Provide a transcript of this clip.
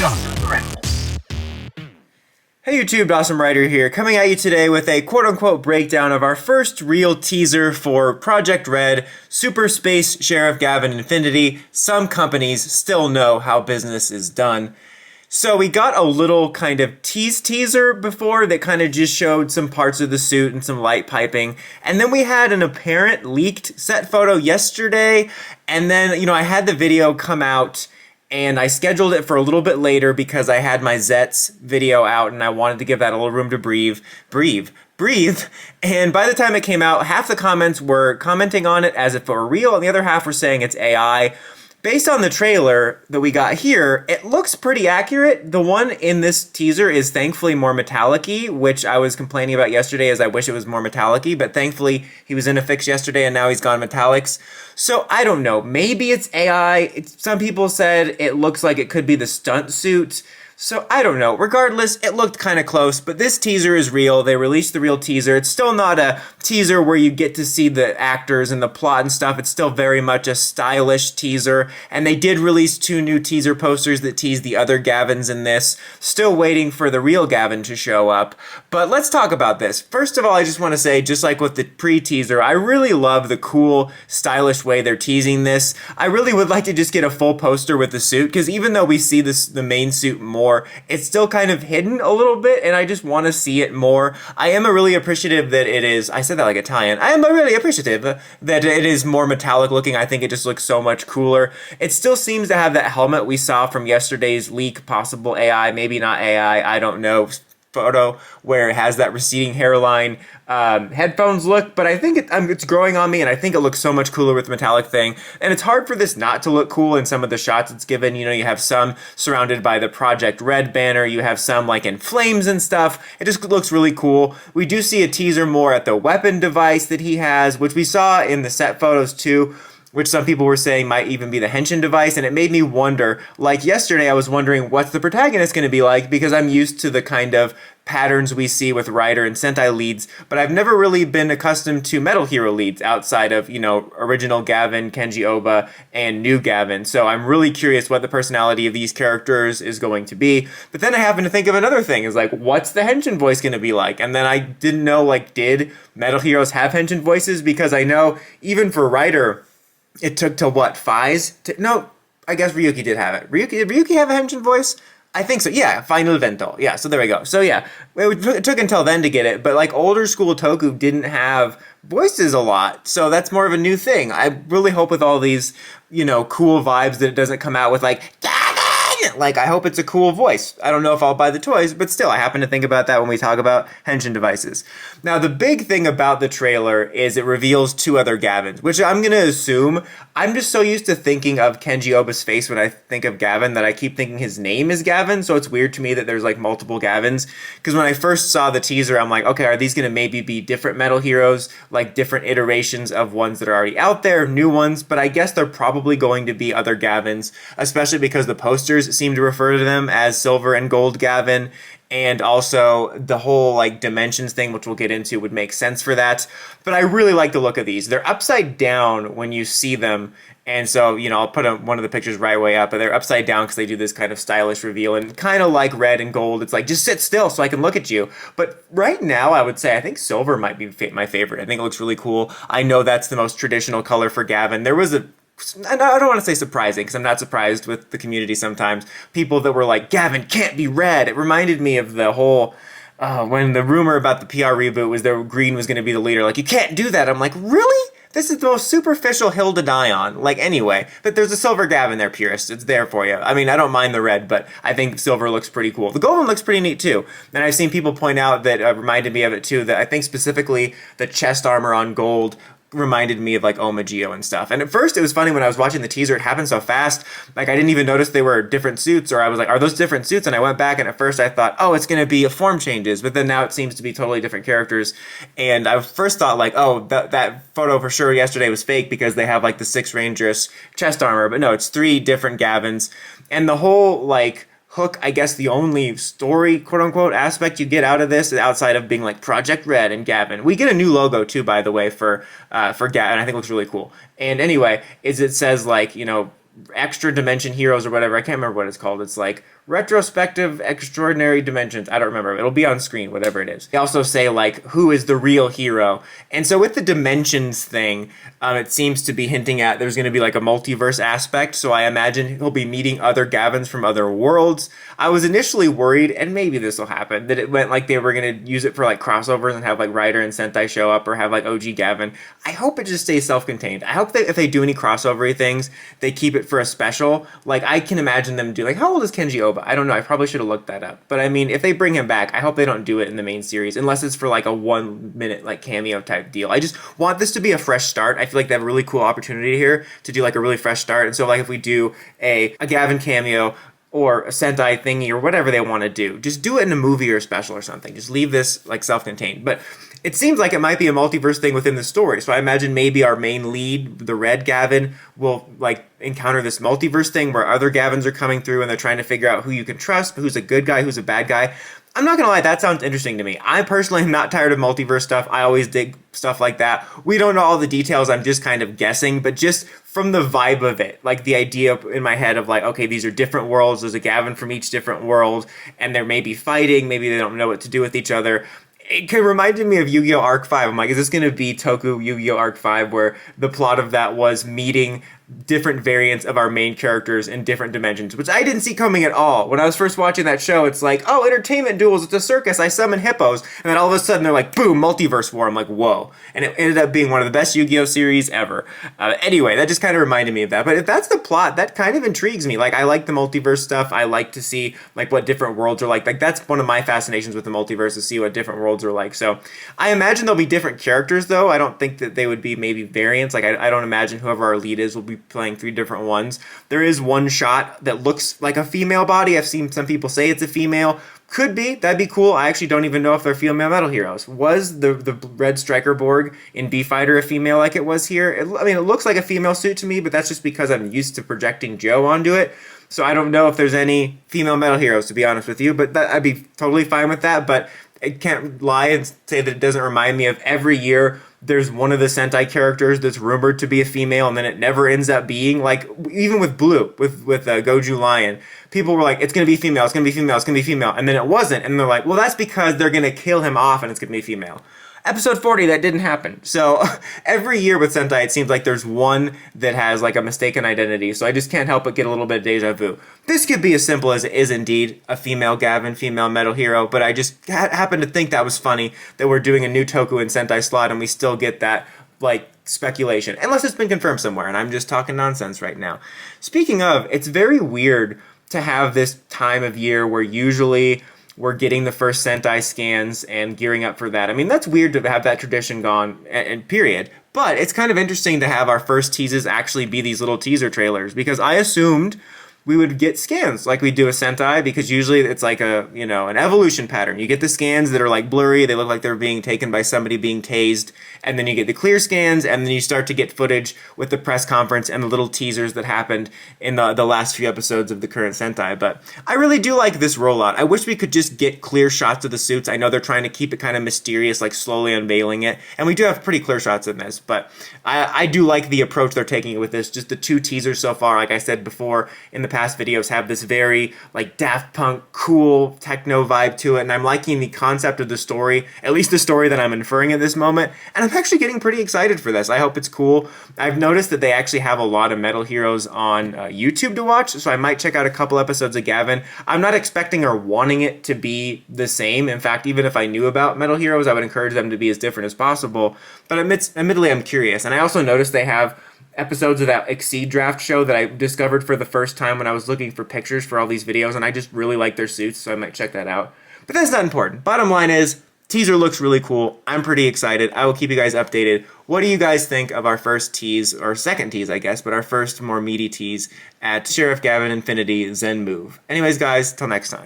Hey YouTube, Awesome Writer here, coming at you today with a quote-unquote breakdown of our first real teaser for Project R.E.D, Super Space Sheriff Gavin Infinity. Some companies still know how business is done. So we got a little kind of teaser before that kind of just showed some parts of the suit and some light piping. And then we had an apparent leaked set photo yesterday. And then, I had the video come out and I scheduled it for a little bit later because I had my Zets video out and I wanted to give that a little room to breathe. And by the time it came out, half the comments were commenting on it as if it were real and the other half were saying it's AI. Based on the trailer that we got here, it looks pretty accurate. The one in this teaser is thankfully more metallic-y, which I was complaining about yesterday as I wish it was more metallic-y, but thankfully he was in a fix yesterday and now he's gone metallics. So I don't know, maybe it's AI. Some people said it looks like it could be the stunt suit. So I don't know. Regardless, it looked kind of close, but this teaser is real. They released the real teaser. It's still not a teaser where you get to see the actors and the plot and stuff. It's still very much a stylish teaser. And they did release 2 new teaser posters that tease the other Gavins in this. Still waiting for the real Gavin to show up. But let's talk about this. First of all, I just want to say, just like with the pre-teaser, I really love the cool, stylish way they're teasing this. I really would like to just get a full poster with the suit, because even though we see the main suit more, it's still kind of hidden a little bit, and I just want to see it more. I am really appreciative that it is, I said that like Italian, I am really appreciative that it is more metallic looking. I think it just looks so much cooler. It still seems to have that helmet we saw from yesterday's leak, possible AI, maybe not AI, I don't know, photo where it has that receding hairline headphones look, but I think it's growing on me, and I think it looks so much cooler with the metallic thing. And it's hard for this not to look cool in some of the shots it's given. You have some surrounded by the Project R.E.D banner, you have some like in flames and stuff. It just looks really cool. We do see a teaser more at the weapon device that he has, which we saw in the set photos too, which some people were saying might even be the Henshin device, and it made me wonder, like yesterday I was wondering what's the protagonist going to be like, because I'm used to the kind of patterns we see with Rider and Sentai leads, but I've never really been accustomed to Metal Hero leads outside of, original Gavin, Kenji Oba, and new Gavin, so I'm really curious what the personality of these characters is going to be. But then I happened to think of another thing, is like, what's the Henshin voice going to be like? And then I didn't know, like, did Metal Heroes have Henshin voices? Because I know, even for Rider, it took till what, Fies? No, I guess Ryuki did have it. Did Ryuki have a Henshin voice? I think so, yeah, Final Vento. Yeah, so there we go. So yeah, it took until then to get it, but like older school Toku didn't have voices a lot, so that's more of a new thing. I really hope with all these, cool vibes that it doesn't come out with like, like, I hope it's a cool voice. I don't know if I'll buy the toys, but still, I happen to think about that when we talk about Henshin devices. Now, the big thing about the trailer is it reveals 2 other Gavins, which I'm going to assume. I'm just so used to thinking of Kenji Oba's face when I think of Gavin that I keep thinking his name is Gavin, so it's weird to me that there's, like, multiple Gavins. Because when I first saw the teaser, I'm like, okay, are these going to maybe be different Metal Heroes, like different iterations of ones that are already out there, new ones? But I guess they're probably going to be other Gavins, especially because the posters seem to refer to them as Silver and Gold Gavin, and also the whole like dimensions thing, which we'll get into, would make sense for that. But I really like the look of these. They're upside down when you see them, and so I'll put one of the pictures right way up, but they're upside down because they do this kind of stylish reveal, and kind of like red and gold, it's like, just sit still so I can look at you. But right now I would say I think silver might be my favorite. I think it looks really cool. I know that's the most traditional color for Gavin. There was I don't want to say surprising, because I'm not surprised with the community sometimes. People that were like, Gavin can't be red. It reminded me of the whole, when the rumor about the PR reboot was that Green was going to be the leader. Like, you can't do that. I'm like, really? This is the most superficial hill to die on. Like, anyway, but there's a silver Gavin there, purist. It's there for you. I mean, I don't mind the red, but I think silver looks pretty cool. The gold one looks pretty neat, too. And I've seen people point out that reminded me of it, too, that I think specifically the chest armor on gold reminded me of like Omagio and stuff. And at first it was funny when I was watching the teaser, it happened so fast, like I didn't even notice they were different suits, or I was like, are those different suits? And I went back, and at first I thought, oh, it's gonna be form changes, but then now it seems to be totally different characters. And I first thought like, oh, that photo for sure yesterday was fake because they have like the 6 Rangers chest armor, but no, it's 3 different Gavins. And the whole like hook, I guess the only story, quote-unquote, aspect you get out of this is outside of being like Project R.E.D and Gavin. We get a new logo too, by the way, for Gavin. I think it looks really cool. And anyway, it says like, extra dimension heroes or whatever. I can't remember what it's called. It's like retrospective extraordinary dimensions. I don't remember. It'll be on screen, whatever it is. They also say, like, who is the real hero? And so with the dimensions thing, it seems to be hinting at there's going to be like a multiverse aspect. So I imagine he'll be meeting other Gavins from other worlds. I was initially worried, and maybe this will happen, that it went like they were going to use it for like crossovers and have like Ryder and Sentai show up, or have like OG Gavin. I hope it just stays self-contained. I hope that if they do any crossover things, they keep it for a special. Like, I can imagine them do, like, how old is Kenji Oba? I don't know. I probably should have looked that up. But I mean, if they bring him back, I hope they don't do it in the main series, unless it's for like a 1 minute like cameo type deal. I just want this to be a fresh start. I feel like they have a really cool opportunity here to do like a really fresh start. And so like if we do a Gavin cameo or a Sentai thingy or whatever they want to do, just do it in a movie or a special or something. Just leave this like self-contained. But it seems like it might be a multiverse thing within the story. So I imagine maybe our main lead, the R.E.D. Gavin, will like encounter this multiverse thing where other Gavins are coming through and they're trying to figure out who you can trust, who's a good guy, who's a bad guy. I'm not gonna lie, that sounds interesting to me. I personally am not tired of multiverse stuff. I always dig stuff like that. We don't know all the details, I'm just kind of guessing, but just from the vibe of it, like the idea in my head of like, okay, these are different worlds, there's a Gavin from each different world, and they're maybe fighting, maybe they don't know what to do with each other. It reminded me of Yu-Gi-Oh! Arc 5. I'm like, is this going to be Toku Yu-Gi-Oh! Arc 5, where the plot of that was meeting different variants of our main characters in different dimensions, which I didn't see coming at all. When I was first watching that show, it's like, oh, entertainment duels, it's a circus, I summon hippos, and then all of a sudden they're like, boom, multiverse war. I'm like, whoa. And it ended up being one of the best Yu-Gi-Oh! Series ever. Anyway, that just kind of reminded me of that. But if that's the plot, that kind of intrigues me. Like, I like the multiverse stuff. I like to see like what different worlds are like. Like, that's one of my fascinations with the multiverse, to see what different worlds are like. So I imagine there'll be different characters, though. I don't think that they would be maybe variants. Like, I don't imagine whoever our lead is will be playing 3 different ones. There is one shot that looks like a female body. I've seen some people say it's a female. Could be. That'd be cool. I actually don't even know if they're female metal heroes. Was the Red Striker Borg in B-Fighter a female like it was here? I mean, it looks like a female suit to me, but that's just because I'm used to projecting Joe onto it. So I don't know if there's any female metal heroes, to be honest with you, but I'd be totally fine with that. But I can't lie and say that it doesn't remind me of every year there's one of the Sentai characters that's rumored to be a female, and then it never ends up being. Like, even with Blue, with Goju Lion, people were like, it's going to be female, it's going to be female, it's going to be female, and then it wasn't, and they're like, well, that's because they're going to kill him off and it's going to be female. Episode 40, that didn't happen. So every year with Sentai, it seems like there's one that has like a mistaken identity. So I just can't help but get a little bit of deja vu. This could be as simple as it is indeed a female Gavin, female metal hero, but I just happen to think that was funny that we're doing a new Toku in Sentai slot and we still get that like speculation, unless it's been confirmed somewhere and I'm just talking nonsense right now. Speaking of, it's very weird to have this time of year where usually we're getting the first Sentai scans and gearing up for that. I mean, that's weird to have that tradition gone, and period. But it's kind of interesting to have our first teases actually be these little teaser trailers, because I assumed we would get scans like we do a Sentai, because usually it's like a, you know, an evolution pattern. You get the scans that are like blurry, they look like they're being taken by somebody being tased, and then you get the clear scans, and then you start to get footage with the press conference and the little teasers that happened in the last few episodes of the current Sentai. But I really do like this rollout. I wish we could just get clear shots of the suits. I know they're trying to keep it kind of mysterious, like slowly unveiling it, and we do have pretty clear shots in this, but I do like the approach they're taking with this. Just the 2 teasers so far, like I said before in the past videos, have this very like Daft Punk cool techno vibe to it, and I'm liking the concept of the story, at least the story that I'm inferring at this moment, and I'm actually getting pretty excited for this. I hope it's cool. I've noticed that they actually have a lot of metal heroes on YouTube to watch, so I might check out a couple episodes of Gavin. I'm not expecting or wanting it to be the same. In fact, even if I knew about metal heroes, I would encourage them to be as different as possible, but admittedly I'm curious. And I also noticed they have episodes of that Exceed draft show that I discovered for the first time when I was looking for pictures for all these videos, and I just really like their suits, so I might check that out. But that's not important. Bottom line is, teaser looks really cool. I'm pretty excited. I will keep you guys updated. What do you guys think of our first tease, or second tease, I guess, but our first more meaty tease at Sheriff Gavin Infinity Zen Move? Anyways, guys, till next time.